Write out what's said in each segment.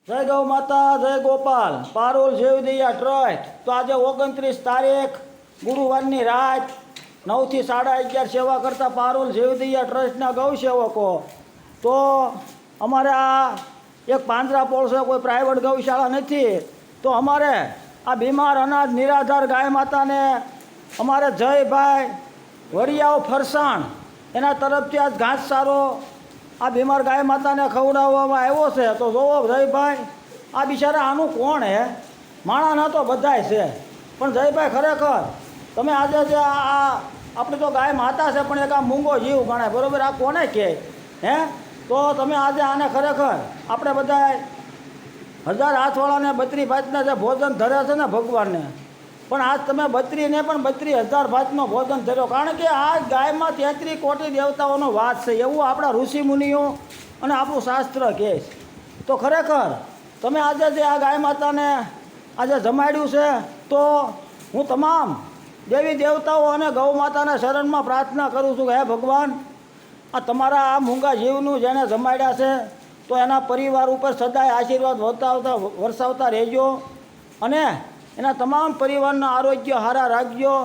જય ગૌ માતા, જય ગોપાલ. પારોલ જેવદિયા ટ્રસ્ટ તો આજે 29 તારીખ ગુરુવારની રાત 9 થી 11:30 સેવા કરતા પારોલ જેવદિયા ટ્રસ્ટના ગૌસેવકો તો અમારે આ એક પાંજરાપોળ છે, કોઈ પ્રાઇવેટ ગૌશાળા નથી. તો અમારે આ બીમાર અનાજ નિરાધાર ગાય માતાને અમારે જયભાઈ વરિયાઓ ફરસાણ એના તરફથી આજ ઘાસચારો આ બીમાર ગાય માતાને ખવડાવવામાં આવ્યો છે. તો જોવો જયભાઈ, આ બિચારા આનું કોણ હે? માણાના તો બધાય છે, પણ જયભાઈ ખરેખર તમે આજે જે આ આપણે તો ગાય માતા છે પણ એક આ મૂંગો જીવ ગણાય, બરાબર? આ કોને કહે હે? તો તમે આજે આને ખરેખર આપણે બધાય 1000 હાથવાળાને 32 ભાતના જે ભોજન ધરે છે ને ભગવાનને, પણ આજ તમે 32 ને પણ 32,000 ભાતનો ભોજન ધર્યો. કારણ કે આ ગાયમાં 33 કોટી દેવતાઓનો વાસ છે, એવું આપણા ઋષિ મુનિઓ અને આપણું શાસ્ત્ર કહે છે. તો ખરેખર તમે આજે જે આ ગાય માતાને આજે જમાડ્યું છે, તો હું તમામ દેવી દેવતાઓ અને ગૌ માતાના શરણમાં પ્રાર્થના કરું છું કે હે ભગવાન, આ તમારા આ મૂંગા જીવનું જેને જમાડ્યા છે તો એના પરિવાર ઉપર સદાય આશીર્વાદ વરસાવતા રહેજો અને એના તમામ પરિવારના આરોગ્ય સારા રાખજો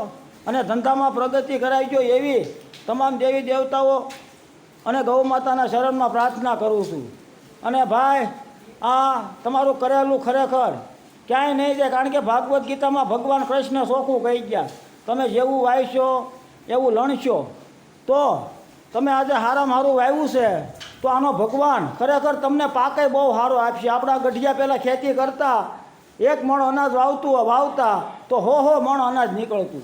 અને ધંધામાં પ્રગતિ કરાવજો, એવી તમામ દેવી દેવતાઓ અને ગૌ માતાના શરણમાં પ્રાર્થના કરું છું. અને ભાઈ, આ તમારું કરેલું ખરેખર ક્યાંય નહીં જાય, કારણ કે ભાગવદ્ ગીતામાં ભગવાન કૃષ્ણ ચોખ્ખું કહી ગયા, તમે જેવું વાવશો એવું લણશો. તો તમે આજે સારામાં સારું વાવ્યું છે તો આનો ભગવાન ખરેખર તમને પાકે બહુ સારો આપશે. આપણા ગઢિયા પહેલાં ખેતી કરતા 1 મણ અનાજ વાવતા તો 100 મણ અનાજ નીકળતું.